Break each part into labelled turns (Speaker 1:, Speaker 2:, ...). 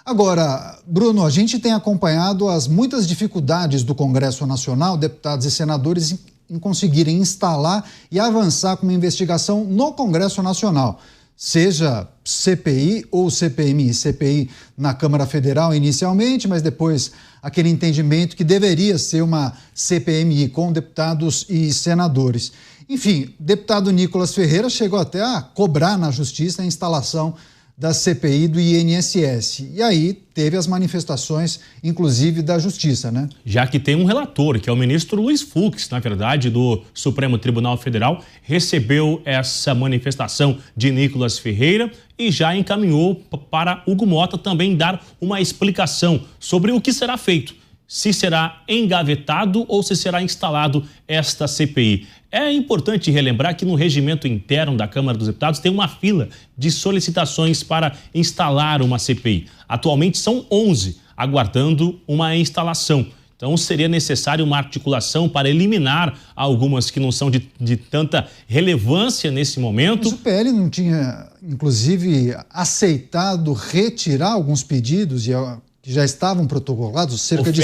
Speaker 1: Agora, Bruno, a gente tem acompanhado as muitas dificuldades do Congresso Nacional, deputados e senadores, em conseguirem instalar e avançar com uma investigação no Congresso Nacional, seja CPI ou CPMI. CPI na Câmara Federal inicialmente, mas depois aquele entendimento que deveria ser uma CPMI com deputados e senadores. Enfim, o deputado Nicolas Ferreira chegou até a cobrar na Justiça a instalação da CPI do INSS. E aí teve as manifestações, inclusive, da Justiça, né?
Speaker 2: Já que tem um relator, que é o ministro Luiz Fux, na verdade, do Supremo Tribunal Federal, recebeu essa manifestação de Nicolas Ferreira e já encaminhou para Hugo Motta também dar uma explicação sobre o que será feito. Se será engavetado ou se será instalado esta CPI. É importante relembrar que no regimento interno da Câmara dos Deputados tem uma fila de solicitações para instalar uma CPI. Atualmente são 11 aguardando uma instalação. Então seria necessário uma articulação para eliminar algumas que não são de tanta relevância nesse momento.
Speaker 1: Mas o PL não tinha, inclusive, aceitado retirar alguns pedidos que já estavam protocolados, cerca de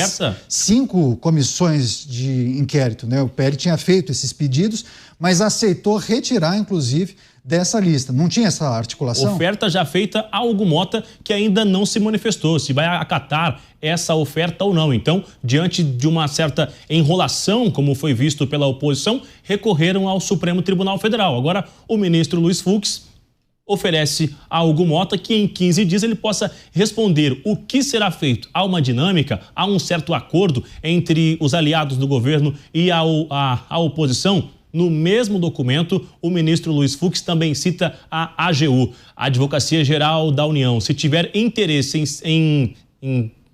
Speaker 1: 5 comissões de inquérito, né? O PL tinha feito esses pedidos, mas aceitou retirar, inclusive, dessa lista. Não tinha essa articulação?
Speaker 2: Oferta já feita a Hugo Motta, que ainda não se manifestou, se vai acatar essa oferta ou não. Então, diante de uma certa enrolação, como foi visto pela oposição, recorreram ao Supremo Tribunal Federal. Agora, o ministro Luiz Fux oferece a Hugo Motta que em 15 dias ele possa responder o que será feito. Há uma dinâmica, há um certo acordo entre os aliados do governo e a oposição. No mesmo documento, o ministro Luiz Fux também cita a AGU, a Advocacia Geral da União. Se tiver interesse em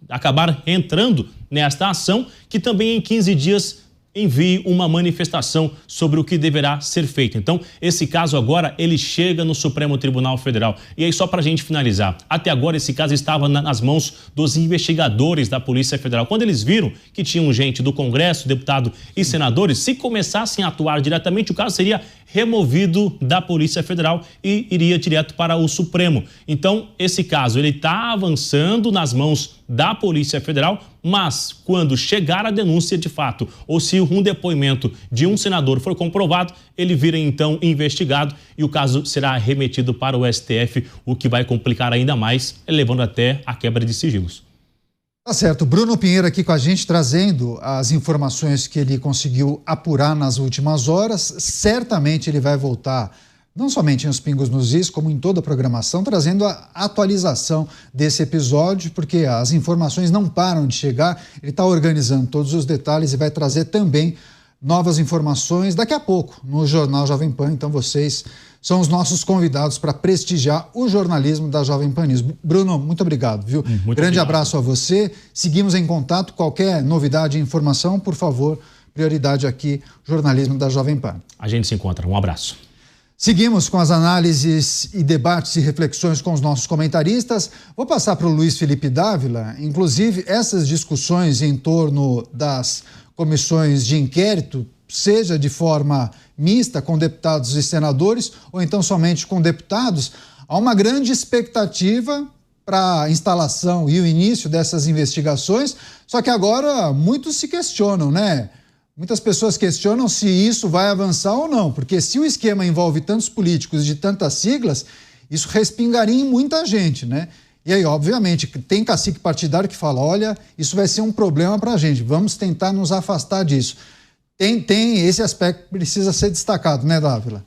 Speaker 2: acabar entrando nesta ação, que também em 15 dias envie uma manifestação sobre o que deverá ser feito. Então, esse caso agora, ele chega no Supremo Tribunal Federal. E aí, só para a gente finalizar, até agora esse caso estava nas mãos dos investigadores da Polícia Federal. Quando eles viram que tinham gente do Congresso, deputado e senadores, se começassem a atuar diretamente, o caso seria removido da Polícia Federal e iria direto para o Supremo. Então, esse caso, ele está avançando nas mãos da Polícia Federal, mas quando chegar a denúncia de fato, ou se um depoimento de um senador for comprovado, ele vira então investigado e o caso será remetido para o STF, o que vai complicar ainda mais, levando até a quebra de sigilos.
Speaker 1: Tá certo. Bruno Pinheiro aqui com a gente, trazendo as informações que ele conseguiu apurar nas últimas horas. Certamente ele vai voltar, não somente nos Pingos nos Is, como em toda a programação, trazendo a atualização desse episódio, porque as informações não param de chegar. Ele está organizando todos os detalhes e vai trazer também novas informações daqui a pouco no Jornal Jovem Pan. Então vocês são os nossos convidados para prestigiar o jornalismo da Jovem Pan News. Bruno, muito obrigado, viu? Grande abraço a você. Seguimos em contato. Qualquer novidade e informação, por favor, prioridade aqui, jornalismo da Jovem Pan.
Speaker 2: A gente se encontra. Um abraço.
Speaker 1: Seguimos com as análises e debates e reflexões com os nossos comentaristas. Vou passar para o Luiz Felipe Dávila. Inclusive, essas discussões em torno das comissões de inquérito, seja de forma mista com deputados e senadores, ou então somente com deputados, há uma grande expectativa para a instalação e o início dessas investigações, só que agora muitos se questionam, né? Muitas pessoas questionam se isso vai avançar ou não, porque se o esquema envolve tantos políticos de tantas siglas, isso respingaria em muita gente, né? E aí, obviamente, tem cacique partidário que fala, olha, isso vai ser um problema para a gente, vamos tentar nos afastar disso. Tem esse aspecto que precisa ser destacado, né, Dávila?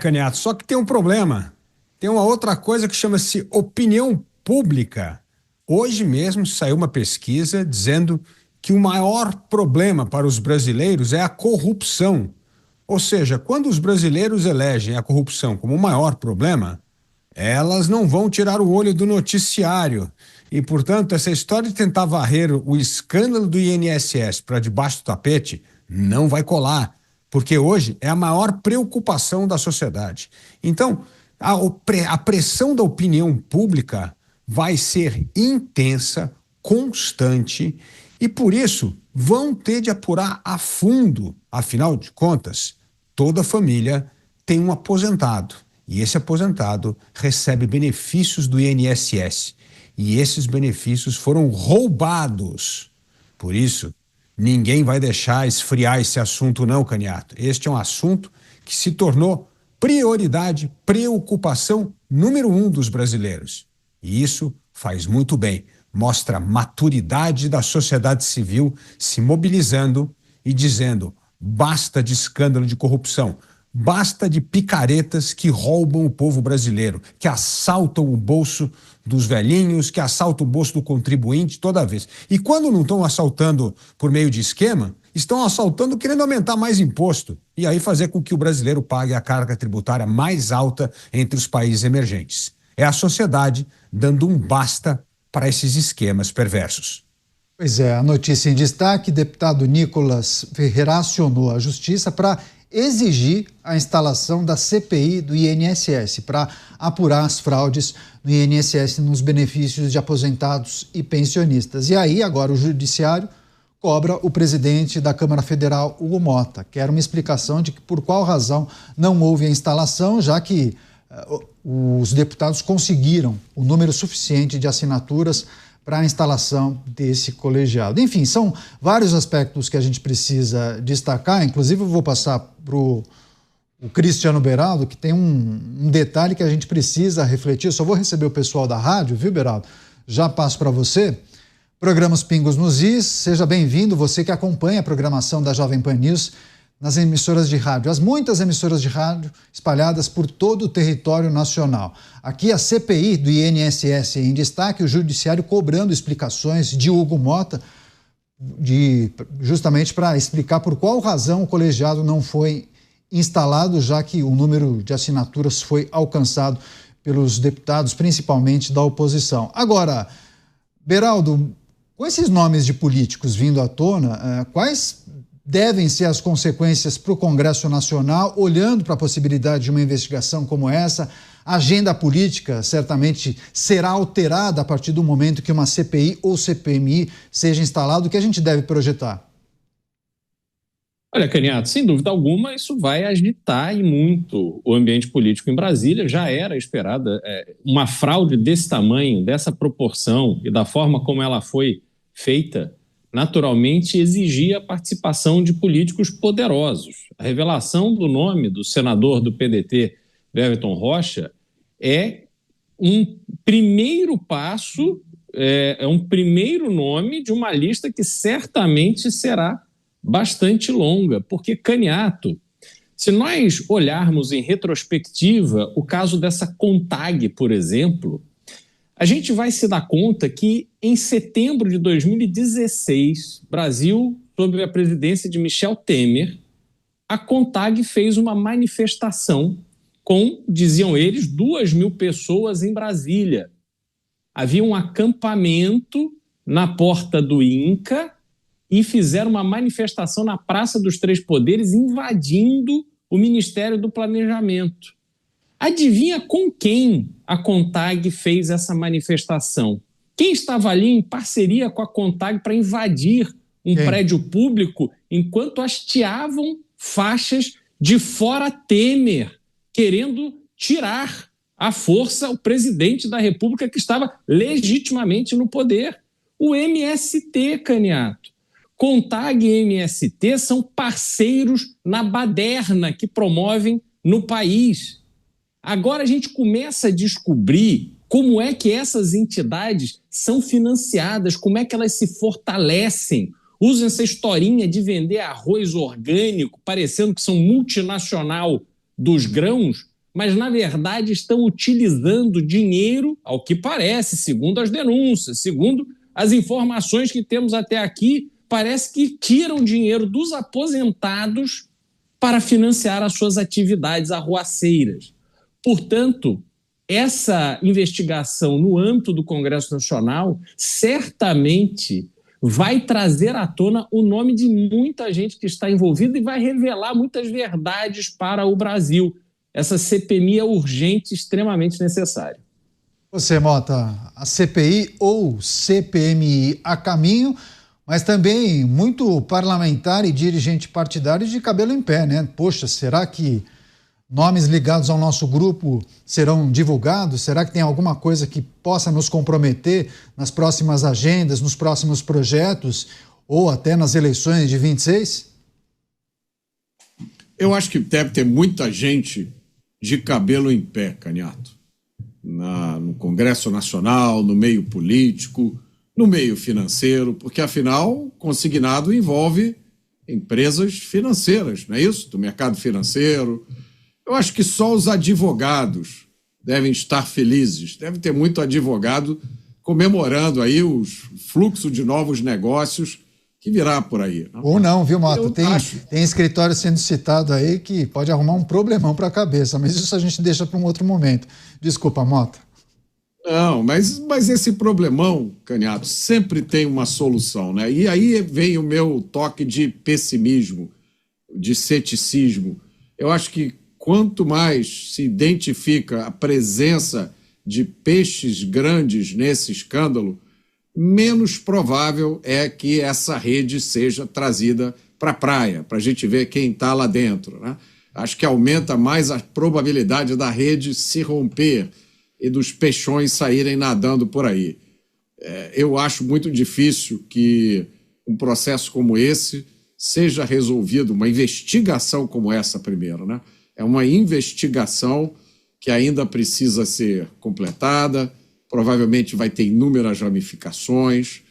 Speaker 3: Caniato, só que tem um problema. Tem uma outra coisa que chama-se opinião pública. Hoje mesmo saiu uma pesquisa dizendo que o maior problema para os brasileiros é a corrupção. Ou seja, quando os brasileiros elegem a corrupção como o maior problema, elas não vão tirar o olho do noticiário. E, portanto, essa história de tentar varrer o escândalo do INSS para debaixo do tapete não vai colar, porque hoje é a maior preocupação da sociedade. Então, a pressão da opinião pública vai ser intensa, constante, e por isso vão ter de apurar a fundo. Afinal de contas, toda família tem um aposentado, e esse aposentado recebe benefícios do INSS. e esses benefícios foram roubados. Por isso, ninguém vai deixar esfriar esse assunto não, Caniato. Este é um assunto que se tornou prioridade, preocupação número 1 dos brasileiros. E isso faz muito bem, mostra a maturidade da sociedade civil se mobilizando e dizendo: basta de escândalo de corrupção, basta de picaretas que roubam o povo brasileiro, que assaltam o bolso dos velhinhos, que assaltam o bolso do contribuinte toda vez. E quando não estão assaltando por meio de esquema, estão assaltando querendo aumentar mais imposto e aí fazer com que o brasileiro pague a carga tributária mais alta entre os países emergentes. É a sociedade dando um basta para esses esquemas perversos.
Speaker 1: Pois é, a notícia em destaque: deputado Nicolas Ferreira acionou a justiça para exigir a instalação da CPI do INSS para apurar as fraudes no INSS nos benefícios de aposentados e pensionistas. E aí, agora, o Judiciário cobra o presidente da Câmara Federal, Hugo Mota. Quer uma explicação de que por qual razão não houve a instalação, já que os deputados conseguiram o número suficiente de assinaturas para a instalação desse colegiado. Enfim, são vários aspectos que a gente precisa destacar. Inclusive, eu vou passar para o Cristiano Beraldo, que tem um detalhe que a gente precisa refletir. Eu só vou receber o pessoal da rádio, viu, Beraldo? Já passo para você. Programas Pingos nos Is, seja bem-vindo, você que acompanha a programação da Jovem Pan News nas emissoras de rádio, as muitas emissoras de rádio espalhadas por todo o território nacional. Aqui a CPI do INSS em destaque, o Judiciário cobrando explicações de Hugo Mota, justamente para explicar por qual razão o colegiado não foi instalado, já que o número de assinaturas foi alcançado pelos deputados, principalmente da oposição. Agora, Beraldo, com esses nomes de políticos vindo à tona, quais devem ser as consequências para o Congresso Nacional, olhando para a possibilidade de uma investigação como essa? A agenda política certamente será alterada a partir do momento que uma CPI ou CPMI seja instalada. O que a gente deve projetar?
Speaker 4: Olha, Caniato, sem dúvida alguma, isso vai agitar e muito o ambiente político em Brasília. Já era esperada uma fraude desse tamanho, dessa proporção e da forma como ela foi feita, naturalmente exigia a participação de políticos poderosos. A revelação do nome do senador do PDT, Everton Rocha, é um primeiro passo, é um primeiro nome de uma lista que certamente será bastante longa, porque, Caniato, se nós olharmos em retrospectiva o caso dessa CONTAG, por exemplo, a gente vai se dar conta que em setembro de 2016, Brasil, sob a presidência de Michel Temer, a CONTAG fez uma manifestação com, diziam eles, 2.000 pessoas em Brasília. Havia um acampamento na porta do INCA e fizeram uma manifestação na Praça dos Três Poderes, invadindo o Ministério do Planejamento. Adivinha com quem a CONTAG fez essa manifestação? Quem estava ali em parceria com a CONTAG para invadir um prédio público enquanto hasteavam faixas de Fora Temer, querendo tirar à força o presidente da República que estava legitimamente no poder? O MST, Caniato. CONTAG e MST são parceiros na baderna que promovem no país. Agora a gente começa a descobrir como é que essas entidades são financiadas, como é que elas se fortalecem. Usam essa historinha de vender arroz orgânico, parecendo que são multinacional dos grãos, mas na verdade estão utilizando dinheiro, ao que parece, segundo as denúncias, segundo as informações que temos até aqui, parece que tiram dinheiro dos aposentados para financiar as suas atividades arruaceiras. Portanto, essa investigação no âmbito do Congresso Nacional certamente vai trazer à tona o nome de muita gente que está envolvida e vai revelar muitas verdades para o Brasil. Essa CPMI é urgente, extremamente necessária.
Speaker 1: Você, Mota, a CPI ou CPMI a caminho, mas também muito parlamentar e dirigente partidário de cabelo em pé, né? Poxa, será que Nomes ligados ao nosso grupo serão divulgados? Será que tem alguma coisa que possa nos comprometer nas próximas agendas, nos próximos projetos ou até nas eleições de 26?
Speaker 5: Eu acho que deve ter muita gente de cabelo em pé, Canhato, no Congresso Nacional, no meio político, no meio financeiro, porque afinal consignado envolve empresas financeiras, não é isso? Do mercado financeiro. Eu acho que só os advogados devem estar felizes. Deve ter muito advogado comemorando aí os fluxos de novos negócios que virá por aí.
Speaker 1: Ou não, viu, Mota? Tem escritório sendo citado aí que pode arrumar um problemão para a cabeça, mas isso a gente deixa para um outro momento. Desculpa, Mota.
Speaker 5: Não, mas esse problemão, Canhato, sempre tem uma solução, né? E aí vem o meu toque de pessimismo, de ceticismo. Eu acho que quanto mais se identifica a presença de peixes grandes nesse escândalo, menos provável é que essa rede seja trazida para a praia, para a gente ver quem está lá dentro, né? Acho que aumenta mais a probabilidade da rede se romper e dos peixões saírem nadando por aí. Eu acho muito difícil que um processo como esse seja resolvido, uma investigação como essa primeiro, né? É uma investigação que ainda precisa ser completada, provavelmente vai ter inúmeras ramificações,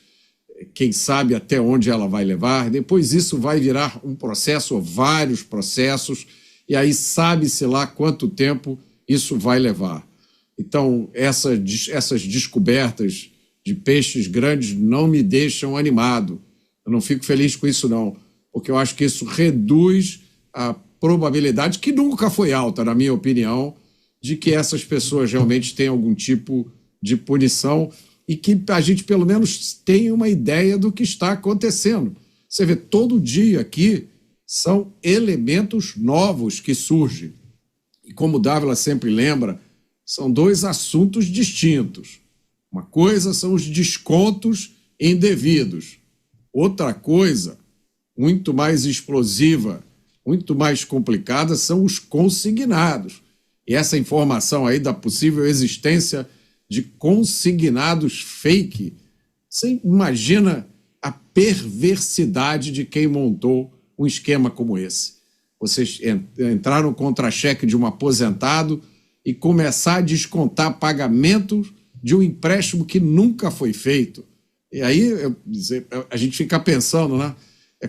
Speaker 5: quem sabe até onde ela vai levar. Depois isso vai virar um processo ou vários processos, e aí sabe-se lá quanto tempo isso vai levar. Então, essas descobertas de peixes grandes não me deixam animado. Eu não fico feliz com isso, não, porque eu acho que isso reduz a probabilidade, que nunca foi alta, na minha opinião, de que essas pessoas realmente tenham algum tipo de punição e que a gente, pelo menos, tenha uma ideia do que está acontecendo. Você vê, todo dia aqui são elementos novos que surgem. E como o Dávila sempre lembra, são dois assuntos distintos. Uma coisa são os descontos indevidos. Outra coisa, muito mais explosiva, muito mais complicada, são os consignados. E essa informação aí da possível existência de consignados fake, você imagina a perversidade de quem montou um esquema como esse. Vocês entraram no contra-cheque de um aposentado e começar a descontar pagamentos de um empréstimo que nunca foi feito. E aí a gente fica pensando, né?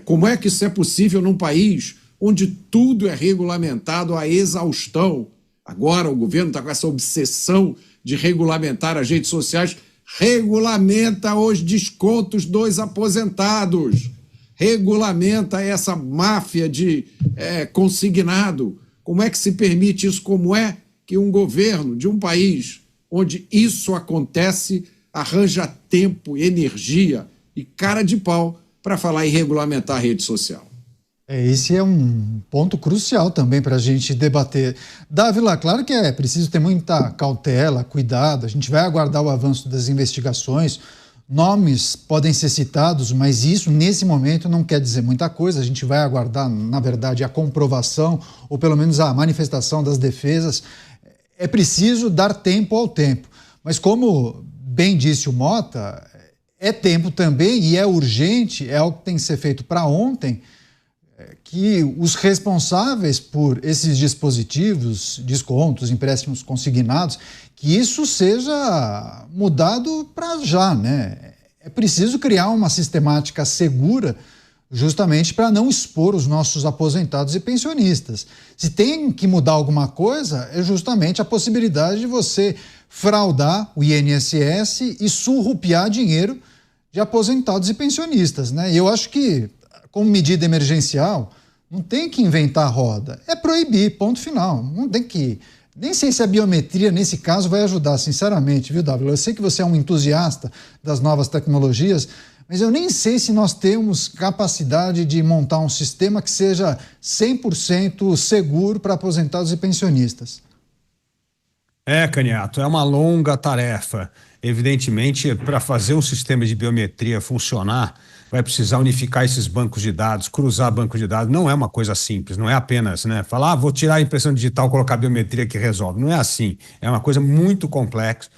Speaker 5: Como é que isso é possível num país onde tudo é regulamentado à exaustão? Agora o governo está com essa obsessão de regulamentar as redes sociais. Regulamenta os descontos dos aposentados. Regulamenta essa máfia de consignado. Como é que se permite isso? Como é que um governo de um país onde isso acontece arranja tempo, energia e cara de pau para falar em regulamentar a rede social?
Speaker 1: Esse é um ponto crucial também para a gente debater. Dávila, claro que é preciso ter muita cautela, cuidado, a gente vai aguardar o avanço das investigações, nomes podem ser citados, mas isso nesse momento não quer dizer muita coisa, a gente vai aguardar, na verdade, a comprovação ou pelo menos a manifestação das defesas. É preciso dar tempo ao tempo, mas como bem disse o Mota, é tempo também e é urgente, é algo que tem que ser feito para ontem, que os responsáveis por esses dispositivos, descontos, empréstimos consignados, que isso seja mudado para já, né? É preciso criar uma sistemática segura justamente para não expor os nossos aposentados e pensionistas. Se tem que mudar alguma coisa, é justamente a possibilidade de você fraudar o INSS e surrupiar dinheiro de aposentados e pensionistas, né? E eu acho que, como medida emergencial, não tem que inventar a roda. É proibir, ponto final. Não tem que... Nem sei se a biometria, nesse caso, vai ajudar, sinceramente, viu, Dávila? Eu sei que você é um entusiasta das novas tecnologias, mas eu nem sei se nós temos capacidade de montar um sistema que seja 100% seguro para aposentados e pensionistas.
Speaker 3: Canhato, é uma longa tarefa. Evidentemente, para fazer um sistema de biometria funcionar, vai precisar unificar esses bancos de dados, cruzar bancos de dados. Não é uma coisa simples, não é apenas, né, falar, vou tirar a impressão digital, colocar a biometria que resolve. Não é assim. É uma coisa muito complexa.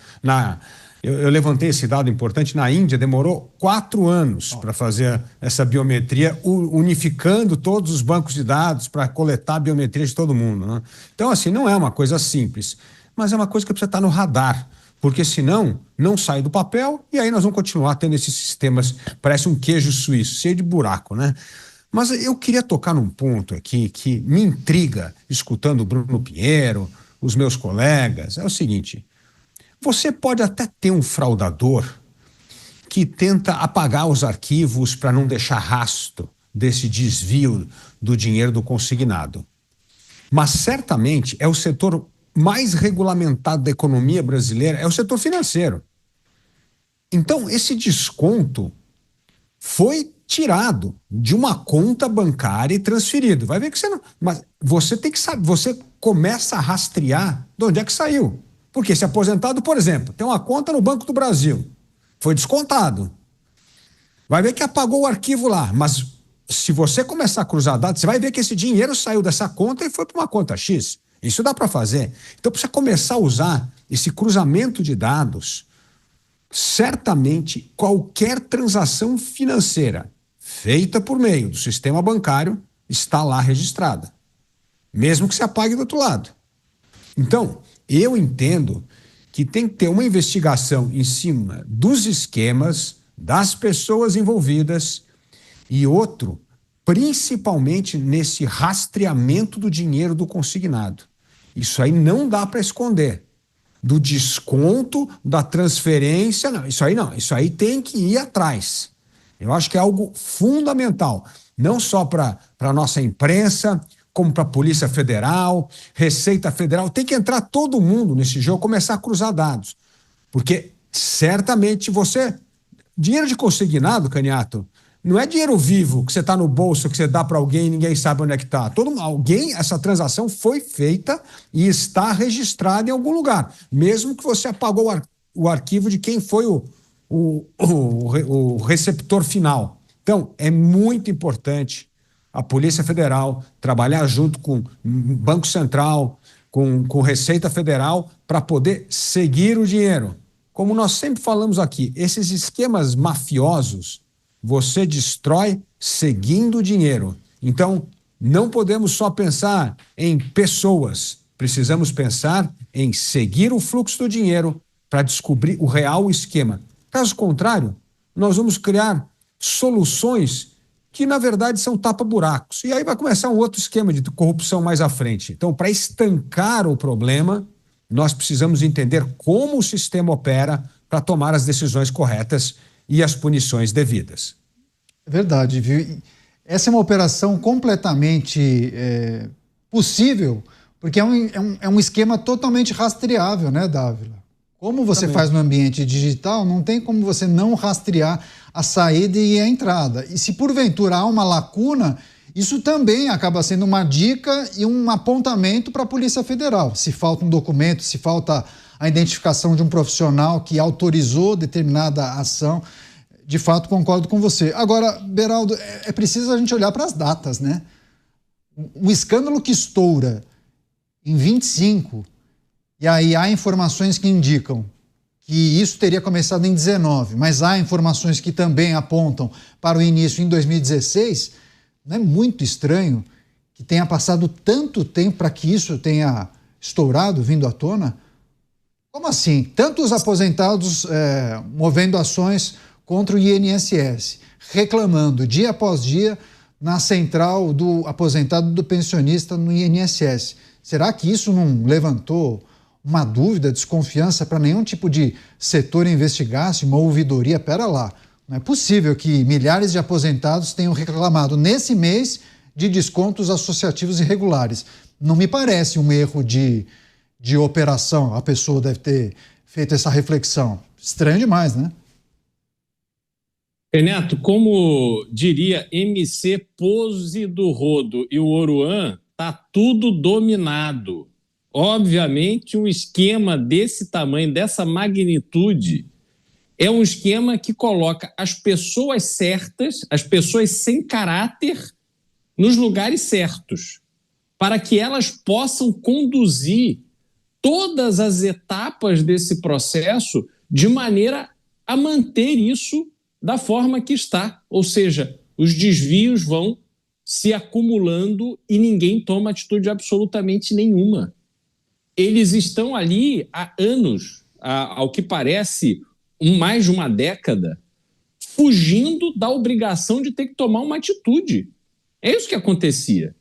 Speaker 3: Eu levantei esse dado importante. Na Índia, demorou 4 anos para fazer essa biometria, unificando todos os bancos de dados para coletar a biometria de todo mundo, né? Então, assim, não é uma coisa simples, mas é uma coisa que precisa estar no radar, porque senão não sai do papel e aí nós vamos continuar tendo esses sistemas, parece um queijo suíço, cheio de buraco, né? Mas eu queria tocar num ponto aqui que me intriga, escutando o Bruno Pinheiro, os meus colegas, é o seguinte: você pode até ter um fraudador que tenta apagar os arquivos para não deixar rastro desse desvio do dinheiro do consignado. Mas certamente é o setor mais regulamentado da economia brasileira, é o setor financeiro. Então, esse desconto foi tirado de uma conta bancária e transferido. Vai ver que você não... Mas você tem que saber, você começa a rastrear de onde é que saiu. Porque esse aposentado, por exemplo, tem uma conta no Banco do Brasil, foi descontado. Vai ver que apagou o arquivo lá, mas se você começar a cruzar dados, você vai ver que esse dinheiro saiu dessa conta e foi para uma conta X. Isso dá para fazer. Então precisa começar a usar esse cruzamento de dados. Certamente qualquer transação financeira feita por meio do sistema bancário está lá registrada, mesmo que se apague do outro lado. Então, eu entendo que tem que ter uma investigação em cima dos esquemas, das pessoas envolvidas e outro, principalmente nesse rastreamento do dinheiro do consignado. Isso aí não dá para esconder. Do desconto, da transferência, não, isso aí tem que ir atrás. Eu acho que é algo fundamental, não só para a nossa imprensa, como para a Polícia Federal, Receita Federal. Tem que entrar todo mundo nesse jogo, começar a cruzar dados. Porque certamente dinheiro de consignado, Caniato, não é dinheiro vivo que você está no bolso, que você dá para alguém e ninguém sabe onde é que está. Essa transação foi feita e está registrada em algum lugar, mesmo que você apagou o arquivo de quem foi o receptor final. Então, é muito importante a Polícia Federal trabalhar junto com o Banco Central, com Receita Federal, para poder seguir o dinheiro. Como nós sempre falamos aqui, esses esquemas mafiosos, você destrói seguindo o dinheiro. Então, não podemos só pensar em pessoas, precisamos pensar em seguir o fluxo do dinheiro para descobrir o real esquema. Caso contrário, nós vamos criar soluções que, na verdade, são tapa-buracos. E aí vai começar um outro esquema de corrupção mais à frente. Então, para estancar o problema, nós precisamos entender como o sistema opera para tomar as decisões corretas e as punições devidas.
Speaker 1: É verdade, viu? Essa é uma operação completamente possível, porque é um esquema totalmente rastreável, né, Dávila? Como você faz no ambiente digital, não tem como você não rastrear a saída e a entrada. E se porventura há uma lacuna, isso também acaba sendo uma dica e um apontamento para a Polícia Federal. Se falta um documento, se falta a identificação de um profissional que autorizou determinada ação, de fato concordo com você. Agora, Beraldo, é preciso a gente olhar para as datas, né? Um escândalo que estoura em 25, e aí há informações que indicam que isso teria começado em 19, mas há informações que também apontam para o início em 2016, não é muito estranho que tenha passado tanto tempo para que isso tenha estourado, vindo à tona? Como assim? Tantos aposentados movendo ações contra o INSS, reclamando dia após dia na central do aposentado do pensionista no INSS. Será que isso não levantou uma dúvida, desconfiança para nenhum tipo de setor investigasse, uma ouvidoria? Pera lá, não é possível que milhares de aposentados tenham reclamado nesse mês de descontos associativos irregulares. Não me parece um erro de operação. A pessoa deve ter feito essa reflexão. Estranho demais, né?
Speaker 4: Neto, como diria MC Pose do Rodo e o Oruan, tá tudo dominado. Obviamente, um esquema desse tamanho, dessa magnitude, É um esquema que coloca as pessoas certas, as pessoas sem caráter, nos lugares certos, para que elas possam conduzir todas as etapas desse processo de maneira a manter isso da forma que está. Ou seja, os desvios vão se acumulando e ninguém toma atitude absolutamente nenhuma. Eles estão ali há anos, ao que parece, mais de uma década, fugindo da obrigação de ter que tomar uma atitude. É isso que acontecia.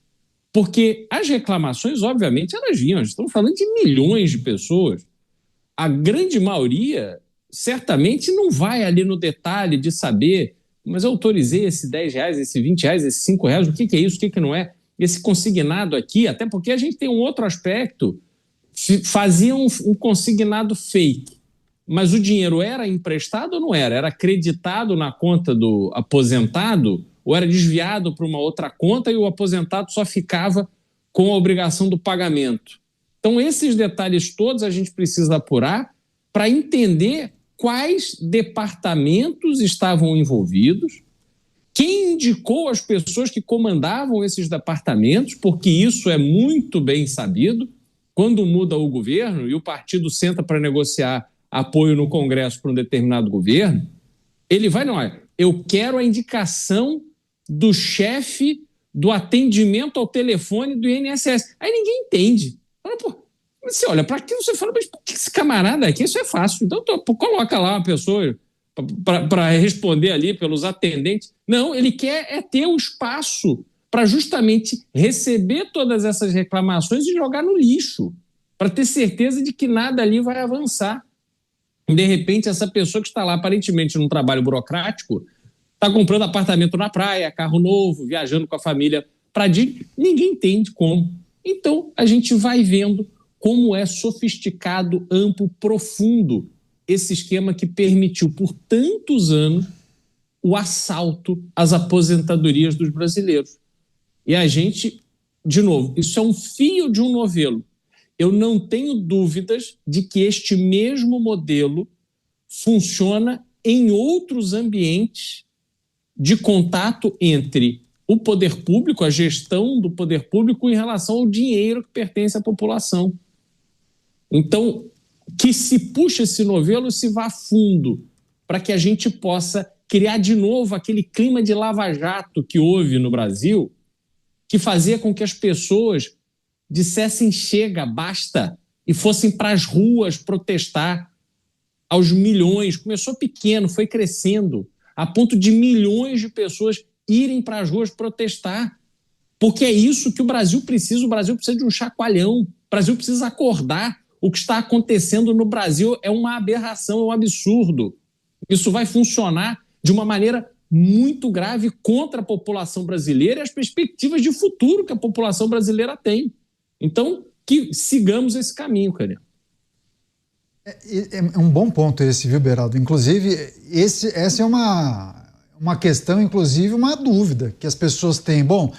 Speaker 4: Porque as reclamações, obviamente, elas vinham. Estamos falando de milhões de pessoas. A grande maioria, certamente, não vai ali no detalhe de saber, mas eu autorizei esse R$10, esse R$20, esse R$5, o que é isso, o que não é? Esse consignado aqui, até porque a gente tem um outro aspecto, faziam um consignado fake, mas o dinheiro era emprestado ou não era? Era acreditado na conta do aposentado ou era desviado para uma outra conta e o aposentado só ficava com a obrigação do pagamento? Então, esses detalhes todos a gente precisa apurar para entender quais departamentos estavam envolvidos, quem indicou as pessoas que comandavam esses departamentos, porque isso é muito bem sabido. Quando muda o governo e o partido senta para negociar apoio no Congresso para um determinado governo, ele vai, não, eu quero a indicação do chefe do atendimento ao telefone do INSS. Aí ninguém entende. Fala, pô, você olha para aquilo, você fala, mas por que esse camarada aqui? Isso é fácil. Então coloca lá uma pessoa para responder ali pelos atendentes. Não, ele quer ter o espaço para justamente receber todas essas reclamações e jogar no lixo, para ter certeza de que nada ali vai avançar. De repente, essa pessoa que está lá, aparentemente num trabalho burocrático, está comprando apartamento na praia, carro novo, viajando com a família para Disney, ninguém entende como. Então, a gente vai vendo como é sofisticado, amplo, profundo esse esquema que permitiu por tantos anos o assalto às aposentadorias dos brasileiros. E a gente, de novo, isso é um fio de um novelo. Eu não tenho dúvidas de que este mesmo modelo funciona em outros ambientes de contato entre o poder público, a gestão do poder público em relação ao dinheiro que pertence à população. Então, que se puxe esse novelo e se vá a fundo, para que a gente possa criar de novo aquele clima de lava-jato que houve no Brasil, que fazia com que as pessoas dissessem chega, basta, e fossem para as ruas protestar aos milhões. Começou pequeno, foi crescendo, a ponto de milhões de pessoas irem para as ruas protestar. Porque é isso que o Brasil precisa de um chacoalhão, o Brasil precisa acordar. O que está acontecendo no Brasil é uma aberração, é um absurdo. Isso vai funcionar de uma maneira muito grave contra a população brasileira e as perspectivas de futuro que a população brasileira tem. Então, que sigamos esse caminho, Canel.
Speaker 1: É um bom ponto esse, viu, Beraldo? Inclusive, essa é uma questão, inclusive uma dúvida que as pessoas têm. Bom,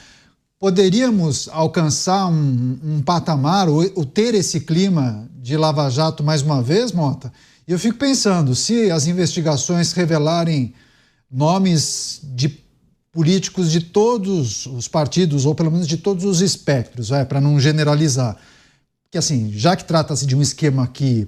Speaker 1: poderíamos alcançar um patamar ou ter esse clima de lava-jato mais uma vez, Mota? E eu fico pensando, se as investigações revelarem nomes de políticos de todos os partidos, ou pelo menos de todos os espectros, para não generalizar. Porque assim, já que trata-se de um esquema que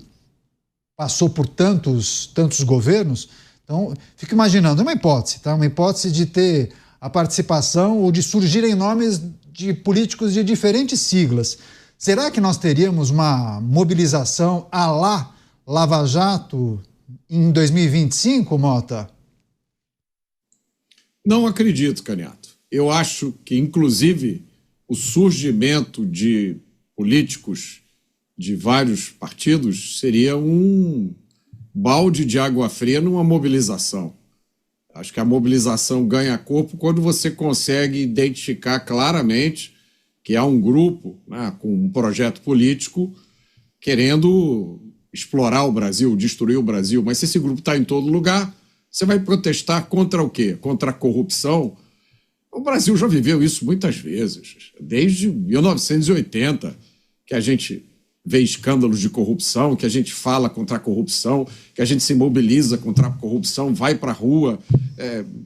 Speaker 1: passou por tantos governos, então fico imaginando, uma hipótese, tá? Uma hipótese de ter a participação ou de surgirem nomes de políticos de diferentes siglas. Será que nós teríamos uma mobilização à la Lava Jato em 2025, Mota?
Speaker 5: Não acredito, Caniato. Eu acho que, inclusive, o surgimento de políticos de vários partidos seria um balde de água fria numa mobilização. Acho que a mobilização ganha corpo quando você consegue identificar claramente que há um grupo, né, com um projeto político querendo explorar o Brasil, destruir o Brasil. Mas se esse grupo está em todo lugar, você vai protestar contra o quê? Contra a corrupção? O Brasil já viveu isso muitas vezes, desde 1980, que a gente vê escândalos de corrupção, que a gente fala contra a corrupção, que a gente se mobiliza contra a corrupção, vai para a rua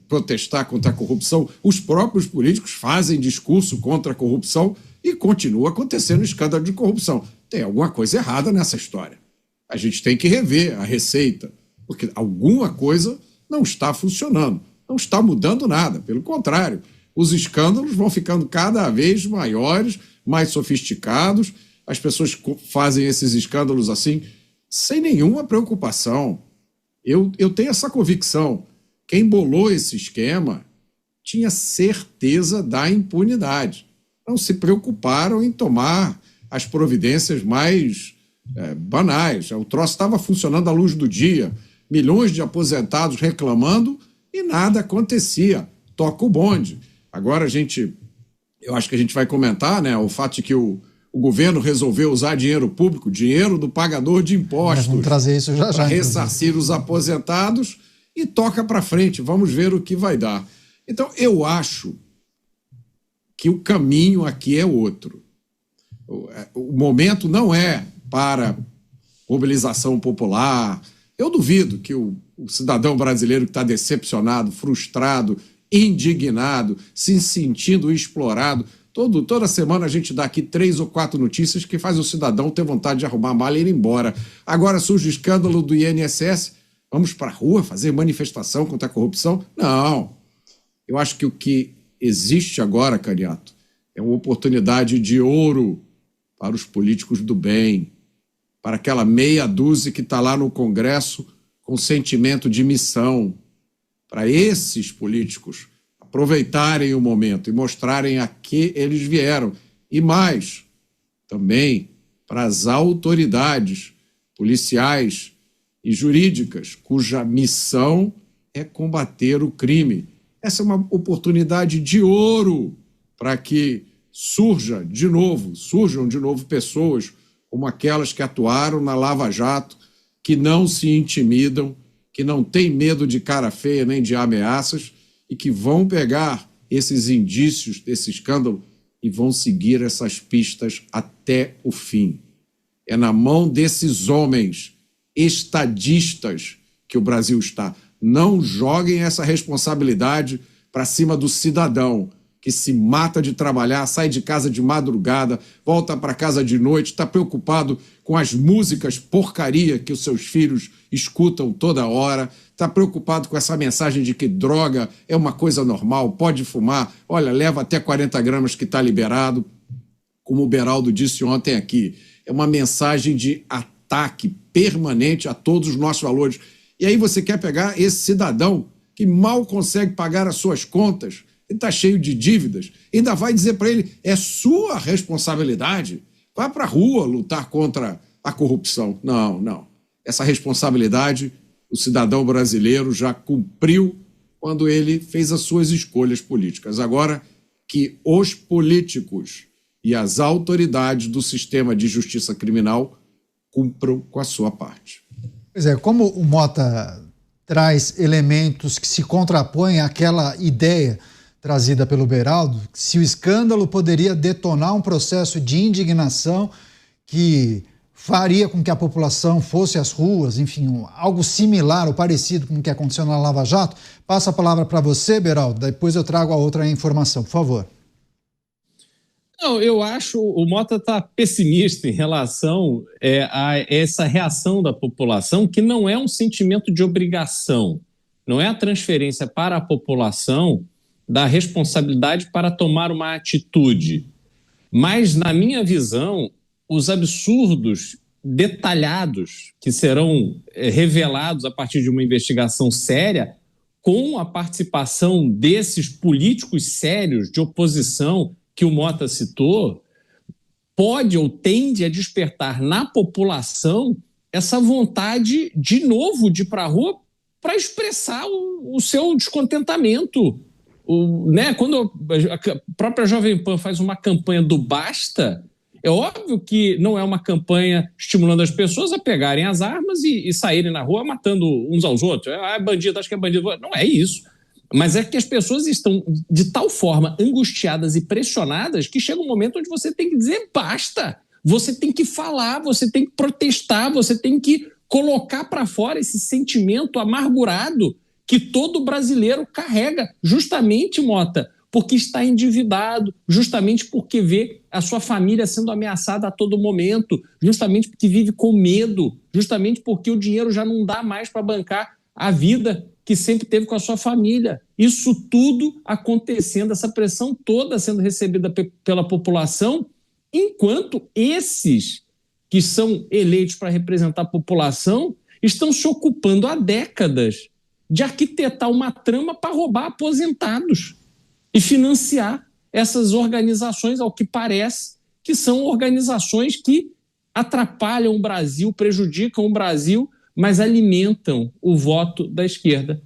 Speaker 5: protestar contra a corrupção. Os próprios políticos fazem discurso contra a corrupção e continua acontecendo escândalo de corrupção. Tem alguma coisa errada nessa história. A gente tem que rever a receita, porque alguma coisa não está funcionando, não está mudando nada. Pelo contrário, os escândalos vão ficando cada vez maiores, mais sofisticados. As pessoas fazem esses escândalos assim, sem nenhuma preocupação. Eu tenho essa convicção. Quem bolou esse esquema tinha certeza da impunidade. Não se preocuparam em tomar as providências mais banais. O troço estava funcionando à luz do dia, milhões de aposentados reclamando e nada acontecia. Toca o bonde. Agora eu acho que a gente vai comentar, né, o fato de que o governo resolveu usar dinheiro público, dinheiro do pagador de impostos,
Speaker 1: vamos trazer isso já
Speaker 5: para ressarcir os aposentados e toca para frente. Vamos ver o que vai dar. Então, eu acho que o caminho aqui é outro. O momento não é para mobilização popular. Eu duvido que o cidadão brasileiro que está decepcionado, frustrado, indignado, se sentindo explorado, toda semana a gente dá aqui 3 ou 4 notícias que faz o cidadão ter vontade de arrumar a mala e ir embora. Agora surge o escândalo do INSS, vamos para a rua fazer manifestação contra a corrupção? Não. Eu acho que o que existe agora, Caniato, é uma oportunidade de ouro para os políticos do bem, para aquela meia dúzia que está lá no Congresso com sentimento de missão, para esses políticos aproveitarem o momento e mostrarem a que eles vieram. E mais, também para as autoridades policiais e jurídicas, cuja missão é combater o crime. Essa é uma oportunidade de ouro para que surjam de novo pessoas como aquelas que atuaram na Lava Jato, que não se intimidam, que não têm medo de cara feia nem de ameaças e que vão pegar esses indícios desse escândalo e vão seguir essas pistas até o fim. É na mão desses homens estadistas que o Brasil está. Não joguem essa responsabilidade para cima do cidadão que se mata de trabalhar, sai de casa de madrugada, volta para casa de noite, está preocupado com as músicas porcaria que os seus filhos escutam toda hora, está preocupado com essa mensagem de que droga é uma coisa normal, pode fumar, olha, leva até 40 gramas que está liberado. Como o Beraldo disse ontem aqui, é uma mensagem de ataque permanente a todos os nossos valores. E aí você quer pegar esse cidadão que mal consegue pagar as suas contas, ele está cheio de dívidas, ainda vai dizer para ele, é sua responsabilidade, vá para a rua lutar contra a corrupção. Não. Essa responsabilidade o cidadão brasileiro já cumpriu quando ele fez as suas escolhas políticas. Agora que os políticos e as autoridades do sistema de justiça criminal cumpram com a sua parte.
Speaker 1: Pois é, como o Mota traz elementos que se contrapõem àquela ideia trazida pelo Beraldo, se o escândalo poderia detonar um processo de indignação que faria com que a população fosse às ruas, enfim, algo similar ou parecido com o que aconteceu na Lava Jato. Passo a palavra para você, Beraldo, depois eu trago a outra informação, por favor.
Speaker 4: Não, eu acho o Mota está pessimista em relação a essa reação da população, que não é um sentimento de obrigação, não é a transferência para a população da responsabilidade para tomar uma atitude. Mas, na minha visão, os absurdos detalhados que serão revelados a partir de uma investigação séria, com a participação desses políticos sérios de oposição que o Mota citou, pode ou tende a despertar na população essa vontade, de novo, de ir para a rua para expressar o seu descontentamento. Quando a própria Jovem Pan faz uma campanha do basta, é óbvio que não é uma campanha estimulando as pessoas a pegarem as armas e saírem na rua matando uns aos outros. É bandido, acho que é bandido. Não é isso. Mas é que as pessoas estão de tal forma angustiadas e pressionadas que chega um momento onde você tem que dizer basta. você tem que falar, você tem que protestar, você tem que colocar para fora esse sentimento amargurado que todo brasileiro carrega, justamente, Mota, porque está endividado, justamente porque vê a sua família sendo ameaçada a todo momento, justamente porque vive com medo, justamente porque o dinheiro já não dá mais para bancar a vida que sempre teve com a sua família. Isso tudo acontecendo, essa pressão toda sendo recebida pela população, enquanto esses que são eleitos para representar a população estão se ocupando há décadas de arquitetar uma trama para roubar aposentados e financiar essas organizações, ao que parece, que são organizações que atrapalham o Brasil, prejudicam o Brasil, mas alimentam o voto da esquerda.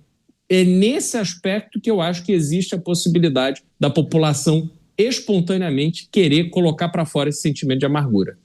Speaker 4: É nesse aspecto que eu acho que existe a possibilidade da população espontaneamente querer colocar para fora esse sentimento de amargura.